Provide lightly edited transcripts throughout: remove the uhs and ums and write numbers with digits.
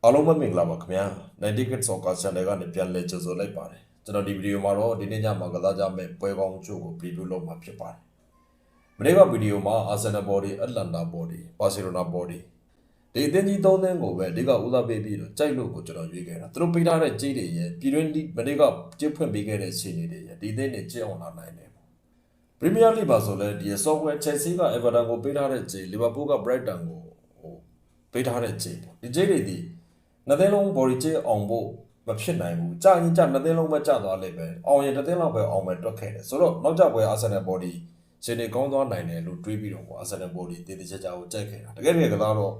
အားလုံးပဲမင်္ဂလာပါခင်ဗျာ90 Kids Soccer Channel ကနေပြန်လည်ကြိုဆိုလိုက်ပါတယ်ကျွန်တော်ဒီဗီဒီယိုမှာတော့ဒီနေ့ညမှာကစားကြမယ့်ပွဲကောင်းချို့ကို preview လုပ်မှာဖြစ်ပါတယ်မနေ့ကဗီဒီယိုမှာ Arsenal body Atlanta body Barcelona body ဒီအသင်းကြီး၃သင်းကိုပဲအဓိကဦးစားပေးပြီးတော့ကြိုက်လို့ကိုကျွန်တော်ရွေးခဲ့တာသူတို့ပေးထားတဲ့ကြေးတွေရဲ့ပြည်တွင်းမနေ့ကကြေးဖွင့်ပေးခဲ့တဲ့အခြေအနေတွေရဲ့ဒီအသင်းတွေကြေးအောင်လာနိုင်တယ် Premier League ပါဆိုလဲဒီ software Chelsea က Everton ကိုပေးထားတဲ့ကြေး Liverpool က Brighton ကိုပေးထားတဲ့ကြေးပေါ့ဒီကြေးတွေဒီနှစ်သင်းလုံး body ကြေးအောင်ဖို့မဖြစ်နိုင်ဘူးကြာရင်ကြာနှစ်သင်းလုံးပဲကြာသွားလိမ့်မယ်အောင်ရင်တစ်သင်းလောက်ပဲအောင်မယ်တွက်ခဲ့တယ်ဆိုတော့နောက်ကျပွဲ Arsenal body ရှင်နေကောင်းသွားနိုင်တယ်လို့တွေးပြီးတော့ Arsenal body တည်တည်ချာချာကိုကြိုက်ခဲ့တာတကယ်တကယ်ကတော့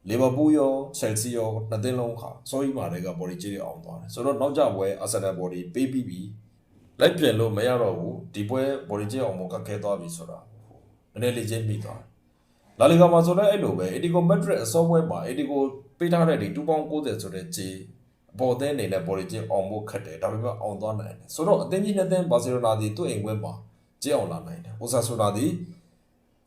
Liverpool ရော Chelsea ရောနှစ်သင်းလုံးခါစောကြီးမာတွေက body ကြေးတွေအောင်သွားတယ်ဆိုတော့နောက်ကျပွဲ Arsenal body ပေးပြီးပြီလိုက်ပြန်လို့မရတော့ဘူးဒီပွဲ body ကြေးအောင်မကခဲသွားပြီဆိုတာနည်းနည်းလေးချင်းပြီးသွားလာလီဂါမှာဆိုတော့အဲ့လိုပဲ Atletico Madrid အစောပွဲမှာ Atletico ပေးထားတဲ့ဒီ2.90ဆိုတဲ့ကြေးအပေါ်အသင်းအနေနဲ့ body ကြေးအောင်ဖို့ခက်တယ်ဒါပေမဲ့အောင်သွားနိုင်တယ်ဆိုတော့အသင်းကြီးနှစ်သင်း Barcelona ဒီသူ့အိမ်ပွဲမှာကြေးအောင်လာနိုင်တယ် Osasuna ဒီ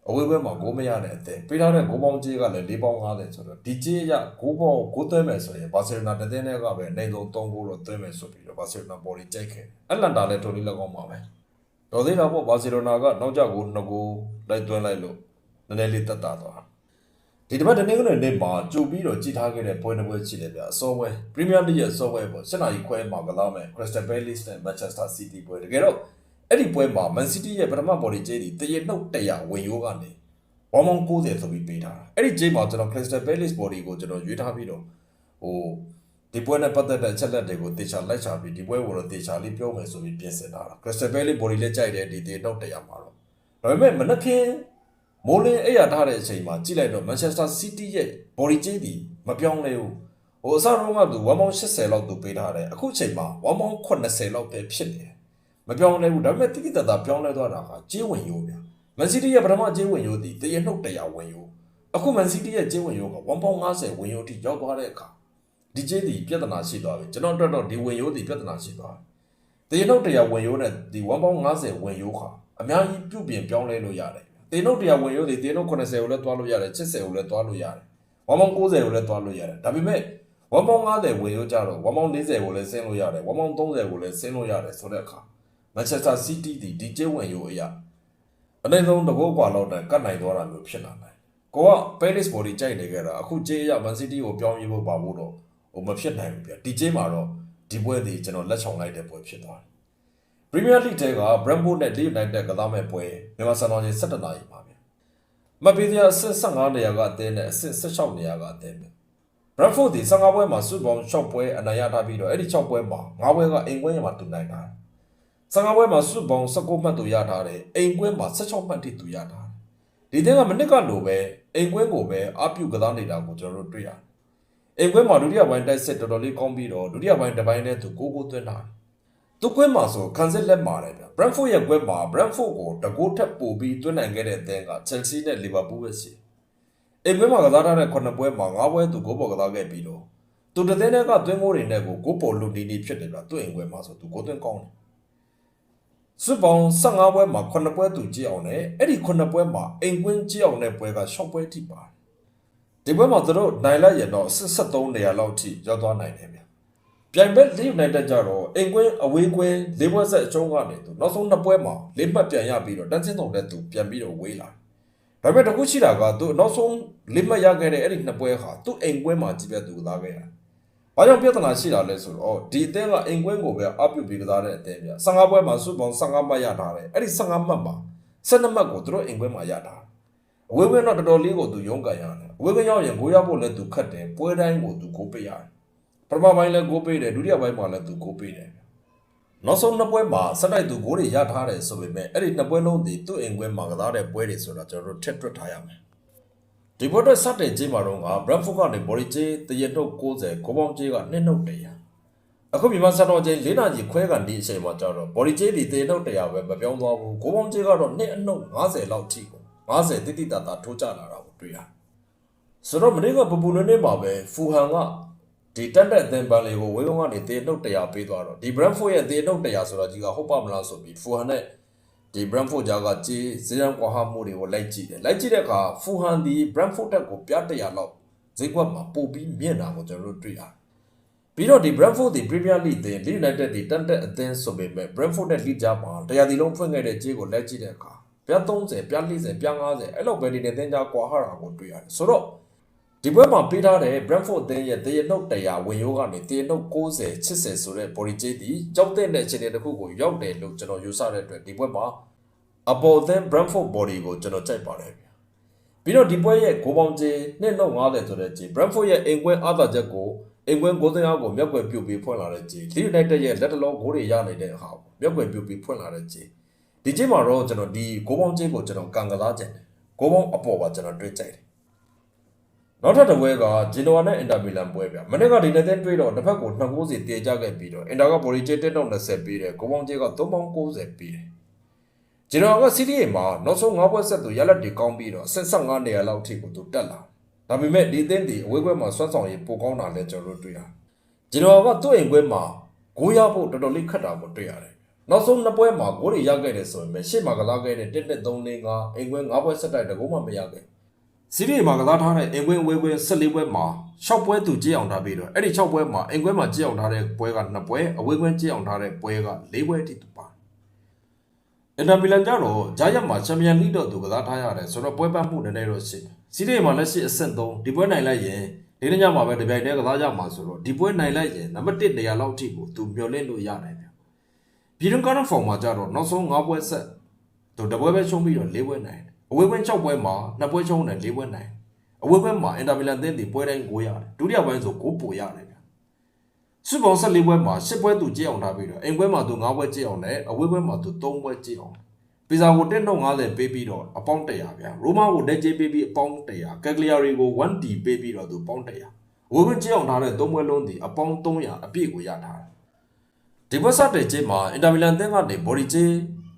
အဝေးပွဲမှာဂိုးမရတဲ့အသင်းပေးထားတဲ့ဂိုးပေါင်းကြေးကလည်း4.50ဆိုတော့ဒီကြေးရဂိုးပေါင်းဂိုးသွင်းမယ်ဆိုရင် Barcelona တစ်သင်းနဲ့ကပဲနိုင်ဆုံး3ဂိုးတော့သွင်းမယ်ဆိုပြီးတော့ Barcelona body ကြိုက်ခဲ့တယ်။ Atlanta လည်းထိုနည်း၎င်းပါပဲ။တော်သေးတာပေါ့ Barcelona ကနောက်ကျဂိုး2ဂိုးလိုက်သွင်းလိုက်လို့နည်းနည်းလေးတက်တာသွား။ဒီတစ်ပတ်တနေ့ကနေ့မှာကြိုပြီးတော့ကြည်ထားခဲ့တဲ့ပွဲတစ်ပွဲရှိတယ်ဗျ။အစောပွဲ Premier League ရဲ့အစောပွဲပေါ့7နာရီခွဲမှာကစားမယ် Crystal Palace နဲ့ Manchester City ပွဲတကယ်တော့အဲ့ဒီပွဲမှာ Man City ရဲ့ပထမ body ကြေးဒီတရနှုတ်100ဝင်ရိုးကနေဘောမောင်း90ဆိုပြီးပေးထားတာအဲ့ဒီကြေးမှာကျွန်တော် Crystal Palace body ကိုကျွန်တော်ရွေးထားပြီးတော့ဒီပွဲနဲ့ပတ်သက်တဲ့အချက်လက်တွေကိုတေချာလိုက်ချပြီးဒီပွဲကိုတော့တေချာလေးပြောမယ်ဆိုပြီးပြင်ဆင်ထားတာ Crystal Palace body လည်းကြိုက်တယ်ဒီတေနှုတ်100မှာတော့ဒါပေမဲ့မနက်ခင်းမိုးလင်းအဲ့ရထားတဲ့အချိန်မှာကြည့်လိုက်တော့ Manchester City ရဲ့ body ကြေးဒီမပြောင်းလဲဘူးအစတုန်းကသူ180လောက်သူပေးထားတယ်အခုချိန်မှာ180လောက်ပဲဖြစ်နေတယ်မပြောင်းလဲဘူးဒါပေမဲ့တိတိတတ်တာပြောင်းလဲသွားတာကကြေးဝင်ရိုးဗျMan City ရဲ့ပထမကြေးဝင်ရိုးသည်တရနှုတ်100ဝင်ရိုးအခု Man City ရဲ့ကြေးဝင်ရိုးက1.50ဝင်ရိုးထိရောက်သွားတဲ့အခါဒီကြေးသည်ပြဿနာရှိသွားပြီကျွန်တော်အတွက်တော့ဒီဝင်ရိုးသည်ပြဿနာရှိသွားတယ်တရနှုတ်100ဝင်ရိုးနဲ့ဒီ1.50ဝင်ရိုးခါအများကြီးပြုပြင်ပြောင်းလဲလို့ရတယ်တရနှုတ်100ဝင်ရိုးသည်တရနှုတ်80ကိုလည်းတွားလို့ရတယ်80ကိုလည်းတွားလို့ရတယ်1.90ကိုလည်းတွားလို့ရတယ်ဒါပေမဲ့1.50ဝင်ရိုးကြတော့1.40ကိုလည်းဆင်းလို့ရတယ်1.30ကိုလည်းဆင်းလို့ရတယ်ဆိုတဲ့အခါ Manchester City သည်ဒီကြေးဝင်ရိုးအရာအနည်းဆုံးတဘောကွာလောက်တန်ကတ်နိုင်သွားတာမျိုးဖြစ်လာတယ်။ကိုက Palace body ကြိုက်နေကြတာအခုကြေးရ Man City ကိုပြောင်းရေးဖို့ပါဖို့တော့မဖြစ်နိုင်ဘူးဗျ။ဒီကြေးမှာတော့ဒီပွဲဒီကျွန်တော်လက်ဆောင်လိုက်တဲ့ပွဲဖြစ်သွားတယ်။ Premier League တဲက Brentford နဲ့ Leeds United ကစားမဲ့ပွဲမြန်မာစံတော်ချိန်17နာရီပါဗျ။မတ်ပေးစရာအဆင့်15နေရာကအသင်းနဲ့အဆင့်16နေရာကအသင်းပဲ။ Brentford ဒီ15ပွဲမှာစုပေါင်း6ပွဲအနိုင်ရထားပြီးတော့အဲ့ဒီ6ပွဲမှာ9ပွဲကအိမ်ကွင်းရမှာတူနိုင်တာ။15ပွဲမှာစုပေါင်း19မှတ်သူရထားတယ်အိမ်ကွင်းမှာ16မှတ်ထိသူရထားတယ်ဒီတဲ့ကမနစ်ကလိုပဲအိမ်ကွင်းကိုပဲအပြုတ်ကစားနေတာကိုကျွန်တော်တို့တွေ့ရတယ်အိမ်ကွင်းမှာဒုတိယပိုင်းတိုက်စစ်တော်တော်လေးကောင်းပြီးတော့ဒုတိယပိုင်းတစ်ပိုင်းနဲ့သူကိုသွင်းတာသူကွင်းမှာဆိုခံစစ်လက်မာတယ်ဗျ Brentford ရဲ့ကွင်းမှာ Brentford ကိုတကိုးထပ်ပို့ပြီးသွင်းနိုင်ခဲ့တဲ့အသင်းက Chelsea နဲ့ Liverpool ပဲရှိအိမ်ကွင်းမှာကစားထားတဲ့9ပွဲမှာ9ပွဲသူဂိုးပေါ်ကစားခဲ့ပြီးတော့သူတစ်သင်းကသွင်းကိုတွေနဲ့ကိုဂိုးပေါ်လူနီနီဖြစ်တယ်ဗျသူ့အိမ်ကွင်းမှာဆိုသူကိုသွင်းကောင်းတယ်စုပေါင်း15ပွဲမှာ9ပွဲသူကြည့်အောင်နဲ့အဲ့ဒီ9ပွဲမှာအိမ်ကွင်းကြည့်အောင်တဲ့ပွဲက6ပွဲထိပါတယ်ဒီပွဲမှာသူတို့နိုင်လိုက်ရင်တော့73နေရာလောက်ထိရောက်သွားနိုင်တယ်ဗျပြိုင်ဘက် Leeds United ကြတော့အိမ်ကွင်းအဝေးကွင်း၄ပွဲဆက်အကျုံးကနေသူနောက်ဆုံး2ပွဲမှာ၄မှတ်ပြန်ရပြီးတော့တန်းချင်းတုံတဲ့သူပြန်ပြီးတော့ဝေးလာဒါပေမဲ့တခုရှိတာကသူနောက်ဆုံး၄မှတ်ရခဲ့တဲ့အဲ့ဒီ2ပွဲဟာသူ့အိမ်ကွင်းမှာကြည့်ပြသူကစားခဲ့တာဘာကြောင့်ပြဿနာရှိတာလဲဆိုတော့ဒီအသင်းကအိမ်ကွင်းကိုပဲအပြုတ်ပြီးကစားတဲ့အသင်းပြ15ပွဲမှာစုပေါင်း15မှတ်ရထားတယ်အဲ့ဒီ15မှတ်မှာ12မှတ်ကိုသူတို့အိမ်ကွင်းမှာရထားအဝေးကွင်းတော့တော်တော်လေးကိုသူရုန်းကန်ရတယ်အဝေးကွင်းရောက်ရင်ဂိုးရဖို့လည်းသူခတ်တယ်ပွဲတိုင်းကိုသူဂိုးပေးရတယ်ပထမပိုင်းလည်းဂိုးပေးတယ်ဒုတိယပိုင်းမှာလည်းသူဂိုးပေးတယ်နောက်ဆုံး2ပွဲမှာဆက်တိုက်သူဂိုးတွေရထားတယ်ဆိုပေမဲ့အဲ့ဒီ2ပွဲလုံးဒီသူ့အိမ်ကွင်းမှာကစားတဲ့ပွဲတွေဆိုတာကျွန်တော်တို့ထက်တွက်ထားရမယ်ဒီဘောတော့စတဲ့ကြေးမှာတော့က Brentford ကနေ body ကြေးတရနှုတ်90ကိုပေါင်းကြေးက2နှုတ်100အခုမြန်မာစံတော်ချိန်4နာရီခွဲကန်ဒီအချိန်မှာကျတော့ body ကြေးဒီတရနှုတ်100ပဲမပြောင်းသွားဘူးကိုပေါင်းကြေးကတော့2အနှုတ်50လောက်ထိကို50တိတိတတ်တာထိုးကျလာတာကိုတွေ့ရတယ်ဆိုတော့မနေ့ကပပူနေမှာပဲဖူဟန်ကဒီတက်တဲ့အသင်းပန်းလေးကိုဝေးကုန်းကနေတရနှုတ်100ပေးသွားတော့ဒီ Brentford ရဲ့တရနှုတ်100ဆိုတာကြီးကဟုတ်ပါမလားဆိုပြီးဖူဟန်နဲ့ဒီ Brentford ကြားကကြေးစရန်ကွာဟာမှုတွေကိုလိုက်ကြည့်တယ်လိုက်ကြည့်တဲ့အခါဖူဟန်ဒီ Brentford တက်ကိုပြ100လောက် ဈေးကွက်မှာပို့ပြီးမြင့်တာကိုကျွန်တော်တို့တွေ့ရတယ်ပြီးတော့ဒီ Brentford ဒီ Premier League တင် Leeds United ဒီတန်တက်အသင်းဆိုပေမဲ့ Brentford နဲ့ Leeds ကြားမှာတရားဒီလုံးဖွင့်ခဲ့တဲ့ကြေးကိုလက်ကြည့်တဲ့အခါပြ30ပြ40ပြ50အဲ့လောက်ပဲဒီနေသင်းကြားကွာဟတာကိုတွေ့ရတယ်ဆိုတော့ဒီဘက်မှာပေးထားတဲ့ Brentford အသင်းရဲ့တရနှုတ်100ဝင်ရိုးကနေတရနှုတ်90 80ဆိုတဲ့ body ကြေးဒီကြောက်တဲ့အခြေအနေတစ်ခုကိုရောက်တယ်လို့ကျွန်တော်ယူဆတဲ့အတွက်ဒီဘက်မှာအပေါ်သင်း Brentford body ကိုကျွန်တော်ကြိုက်ပါတယ်ပြီးတော့ဒီပွဲရဲ့ဂိုးပေါင်းကြေး2.50ဆိုတဲ့ကြေး Brentford ရဲ့အိမ်ကွင်းအားသာချက်ကိုအိမ်ကွင်း9သိန်းအောင်ကိုမျက်ွယ်ပြုတ်ပြီးဖွင့်လာတဲ့ကြေး Leeds United ရဲ့လက်တလုံးဂိုးတွေရနေတဲ့ဟာကိုမျက်ွယ်ပြုတ်ပြီးဖွင့်လာတဲ့ကြေးဒီကြေးမှာတော့ကျွန်တော်ဒီဂိုးပေါင်းကြေးကိုကျွန်တော်ကန်ကစားခြင်းတယ်ဂိုးပေါင်းအပေါ်ပါကျွန်တော်တွေးကြိုက်တယ်နောက်ထပ်တစ်ပွဲကဂျီနိုဝါနဲ့အင်တာမီလန်ပွဲပြမနေ့ကဒီနေ့တန်းတွေးတော့တစ်ဖက်ကို2-0စီတည်ကြခဲ့ပြီးတော့အင်တာကဘော်ဒီကြေး1.20ပေးတယ်ဂိုးပေါင်းကြေးက3.90ပေးတယ်ဂျီနိုဝါကစီးတီးမှာနောက်ဆုံး9ပွဲဆက်သူရလက်တွေကောင်းပြီးတော့15နေရာလောက်ထိကိုသူတက်လာဒါပေမဲ့ဒီသင်းဒီအဝေးကွက်မှာဆွမ်းဆောင်ရေးပိုကောင်းတာလဲကျွန်တော်တို့တွေ့ရတယ်ဂျီနိုဝါကသူ့အိမ်ကွက်မှာဂိုးရဖို့တော်တော်လေးခက်တာကိုတွေ့ရတယ်နောက်ဆုံး2ပွဲမှာဂိုးတွေရခဲ့တယ်ဆိုရင်ပဲရှေ့မှာကစားခဲ့တဲ့1-3-5အိမ်ကွက်9ပွဲဆက်တိုက်တကုံးမှမရခဲ့စီးရီမှာကစားထားတဲ့အိမ်ကွင်းဝေးကွင်း14ပွဲမှာ6ပွဲသူကြေးအောင်ထားပြီးတော့အဲ့ဒီ6ပွဲမှာအိမ်ကွင်းမှာကြေးအောင်ထားတဲ့ပွဲက2ပွဲအဝေးကွင်းကြေးအောင်ထားတဲ့ပွဲက4ပွဲထိသူပါအင်တာမီလန်ကြတော့ဂျာယက်မှာချန်ပီယံလိတော့သူကစားထားရတယ်ဆိုတော့ပွဲပတ်မှုနည်းနည်းတော့ရှိတယ်စီးရီမှာလက်ရှိအဆင့်3ဒီပွဲနိုင်လိုက်ရင်ဒီနေ့ညမှာပဲတပြိုင်တည်းကစားကြမှာဆိုတော့ဒီပွဲနိုင်လိုက်ရင်နံပါတ်1နေရာလောက်ထိကိုသူမျှော်လင့်လို့ရတယ်ဗျပြည်တွင်းကားဖောင်မှာကြတော့နောက်ဆုံး9ပွဲဆက်သူတပွဲပဲရှုံးပြီးတော့4ပွဲနိုင်အဝေးကွင်း6ပွဲမှာ2ပွဲရှုံးတယ်4ပွဲနိုင်အဝေးကွင်းမှာအင်တာမီလန်သင်းဒီပွဲတိုင်း9ရတယ်ဒုတိယပိုင်းဆို9ပိုရတယ်ဗျစုပေါင်း14ပွဲမှာ10ပွဲသူကြေးအောင်ထားပြီးတော့အိမ်ပွဲမှာသူ9ပွဲကြေးအောင်နဲ့အဝေးပွဲမှာသူ3ပွဲကြေးအောင်ပီဇာကို1.50ပေးပြီးတော့အပေါင်း100ဗျာရိုမာကိုလက်ကြေးပေးပြီးအပေါင်း100ကက်ဂလီယာရီကို 1D ပေးပြီးတော့သူပေါင်း100အဝေးကွင်းကြေးအောင်ထားတဲ့3ပွဲလုံးဒီအပေါင်း300အပြည့်ကိုရထားတယ်ဒီဘက်ဆက်တဲ့ကြေးမှာအင်တာမီလန်သင်းကနေဘော်ဒီကြေး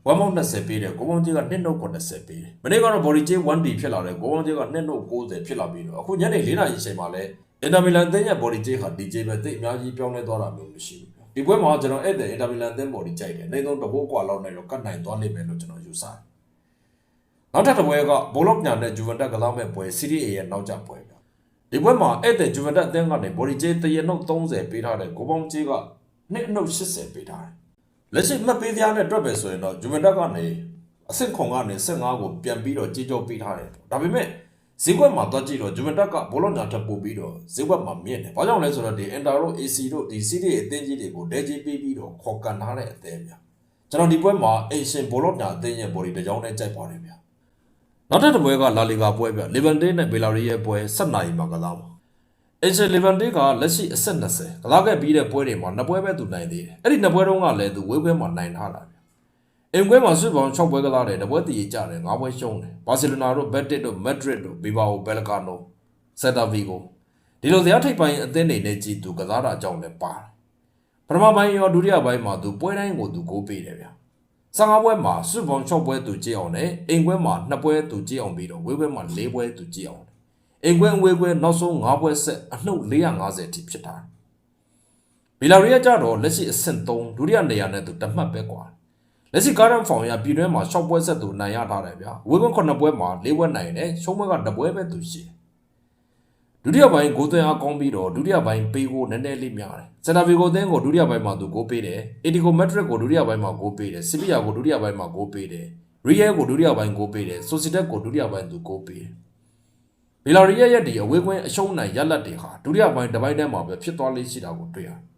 1.20ပေးတယ်ဂိုးပေါင်းကြေးက2.90ပေးတယ်မနေ့ကတော့ဘော်ဒီကြေး 1D ဖြစ်လာတယ်ဂိုးပေါင်းကြေးက2.90ဖြစ်လာပြီးတော့အခုညနေ4နာရီချိန်မှာလဲအင်တာမီလန်သင်းရဲ့ဘော်ဒီကြေးဟာဒီကြေးပဲတိတ်အများကြီးပြောင်းလဲသွားတာမျိုးမရှိဘူးဒီပွဲမှာကျွန်တော်အဲ့တဲ့အင်တာမီလန်သင်းဘော်ဒီကြိုက်တယ်နေသုံးတဘိုးကွာလောက်နဲ့တော့ကတ်နိုင်သွားလိမ့်မယ်လို့ကျွန်တော်ယူဆတယ်နောက်ထပ်တစ်ပွဲကဘောလော့ညာနဲ့ဂျူဗန်တက်ကစားမဲ့ပွဲစီးရီး A ရဲ့နောက်ကျပွဲပဲဒီပွဲမှာအဲ့တဲ့ဂျူဗန်တက်အသင်းကနေဘော်ဒီကြေးတရနှုတ်30ပေးထားတယ်ဂိုးပေါင်းကြေးက2.80ပေးထားတယ်လက်ရှိမှတ်ပေးသားနဲ့တွက်ပဲဆိုရင်တော့ဂျူဗန်တက်ကနေအဆင့်ခွန်ကနေ15ကိုပြန်ပြီးတော့ကြေးကြောပေးထားတယ်ဒါပေမဲ့ဈေးကွက်မှာတွက်ကြည့်တော့ဂျူဗန်တက်ကဘောလုံးညာထပ်ပို့ပြီးတော့ဈေးကွက်မှာမြင့်တယ်။ဘာကြောင့်လဲဆိုတော့ဒီအင်တာတို့ AC တို့ဒီစီးရီးအသင်းကြီးတွေကိုဒဲကြီးပေးပြီးတော့ခေါ်ကန်ထားတဲ့အသင်းဗျာ။ကျွန်တော်ဒီပွဲမှာအင်ရှင်ဘောလုံးညာအသင်းရဲ့ဘော်ဒီတစ်ကြောင်းနဲ့ကြိုက်ပါတယ်ဗျာ။နောက်ထပ်တစ်ပွဲကလာလီဂါပွဲဗျာ။လီဗန်တေးနဲ့ဘေလာရီရဲ့ပွဲ7နာရီမှာကစားမှာ။အင်ရှင်လီဗန်တေးကလက်ရှိအဆင့်20ကစားခဲ့ပြီးတဲ့ပွဲတွေမှာ2ပွဲပဲသူနိုင်သေးတယ်။အဲ့ဒီ2ပွဲတုန်းကလည်းသူဝေးပွဲမှာနိုင်ထားတာဗျာ။အင်ကွဲမှာဆွေပေါင်း6ပွဲကစားတယ်တပွဲတည်ကြတယ်9ပွဲရှုံးတယ်ဘာစီလိုနာတို့ဘက်တစ်တို့မက်ဒရစ်တို့ဘီဘာအိုဘယ်လကာနိုဆက်တာဗီကိုဒီလိုဇာတ်ထိပ်ပိုင်းအသင်းတွေနဲ့ကြည်သူကစားတာအကြောင်းလည်းပါတယ်ပထမပိုင်းရောဒုတိယပိုင်းမှာသူပွဲတိုင်းကိုသူကိုပေးတယ်ဗျာ15ပွဲမှာဆွေပေါင်း6ပွဲသူကြည့်အောင်နဲ့အင်ကွဲမှာ2ပွဲသူကြည့်အောင်ပြီးတော့ဝေးပွဲမှာ4ပွဲသူကြည့်အောင်အင်ကွဲဝေးပွဲနောက်ဆုံး5ပွဲဆက်အနှုတ်450အထိဖြစ်တာဘီလာရီယာကြတော့လက်ရှိအဆင့်3ဒုတိယနေရာနဲ့သူတမှတ်ပဲကွာလက်ရှိကားရန်ဖောင်ရပြည်တွင်းမှာ6ပွဲဆက်သူနိုင်ရထားတယ်ဗျာဝေးကွန်း9ပွဲမှာ4ပွဲနိုင်တယ်ရှုံးပွဲက2ပွဲပဲသူရှိတယ်ဒုတိယပိုင်းဂိုးသွင်းအားကောင်းပြီးတော့ဒုတိယပိုင်းပေးကိုနည်းနည်းလေးများတယ်စင်တာဗီကိုသင်းကိုဒုတိယပိုင်းမှာသူဂိုးပေးတယ်အီတီကိုမက်ဒရစ်ကိုဒုတိယပိုင်းမှာဂိုးပေးတယ်စီဗီယာကိုဒုတိယပိုင်းမှာဂိုးပေးတယ်ရီယဲကိုဒုတိယပိုင်းဂိုးပေးတယ်ဆိုစီတက်ကိုဒုတိယပိုင်းသူဂိုးပေးတယ်ဘီလာရီရဲ့ဒီအဝေးကွင်းအရှုံးနိုင်ရလက်တွေဟာဒုတိယပိုင်းတစ်ပိုင်းတည်းမှာပဲဖြစ်သွားလေးရှိတာကိုတွေ့ရတယ်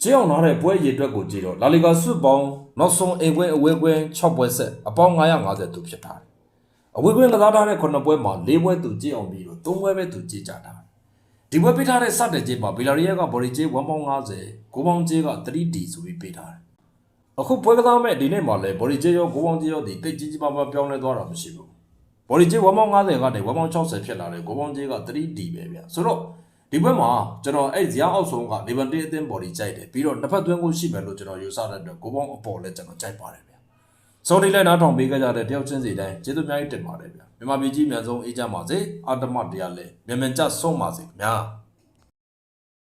ကြေးအောင်လာတဲ့ပွဲရည်အတွက်ကိုကြည့်တော့လာလီဂါစုပေါင်းနောက်ဆုံးအိမ်ကွင်းအဝေးကွင်း6ပွဲဆက်အပေါင်း950သူဖြစ်ထားတယ်။အဝေးကွင်းကစားထားတဲ့9ပွဲမှာ4ပွဲသူကြေးအောင်ပြီးတော့3ပွဲပဲသူကြေးကြတာ။ဒီပွဲပေးထားတဲ့စတဲ့ကြေးမှာဘီလာရီယာကဘော်ဒီကြေး1.50ဂိုးပေါင်းကြေးက 3D ဆိုပြီးပေးထားတယ်။အခုပွဲကစားမဲ့ဒီနေ့မှာလည်းဘော်ဒီကြေးရောဂိုးပေါင်းကြေးရောဒီတိတ်ကြီးကြီးမားမားပြောင်းလဲသွားတာမရှိဘူး။ဘော်ဒီကြေး1.50ကနေ1.60ဖြစ်လာတယ်ဂိုးပေါင်းကြေးက 3D ပဲဗျ။ဆိုတော့ဒီဘက်မှာကျွန်တော်အဲ့ဇာအောက်ဆုံးကလီဗန်တေးအသင်းဘော်ဒီကြိုက်တယ်ပြီးတော့နှစ်ဖက်သွင်းကိုရှိမယ်လို့ကျွန်တော်ယူဆတဲ့အတွက်ဂိုးပေါင်းအပေါ်လည်းကျွန်တော်ကြိုက်ပါတယ်ဗျာစောဒီလိုက်နားထောင်ပေးကြတဲ့တယောက်ချင်းစီတိုင်းကျေးဇူးအများကြီးတင်ပါတယ်ဗျာမြန်မာပြည်ကြီးအများဆုံးအေးကြပါစေအာတမတရားလည်းမြန်မြန်ကြဆုံးပါစေခင်ဗျာ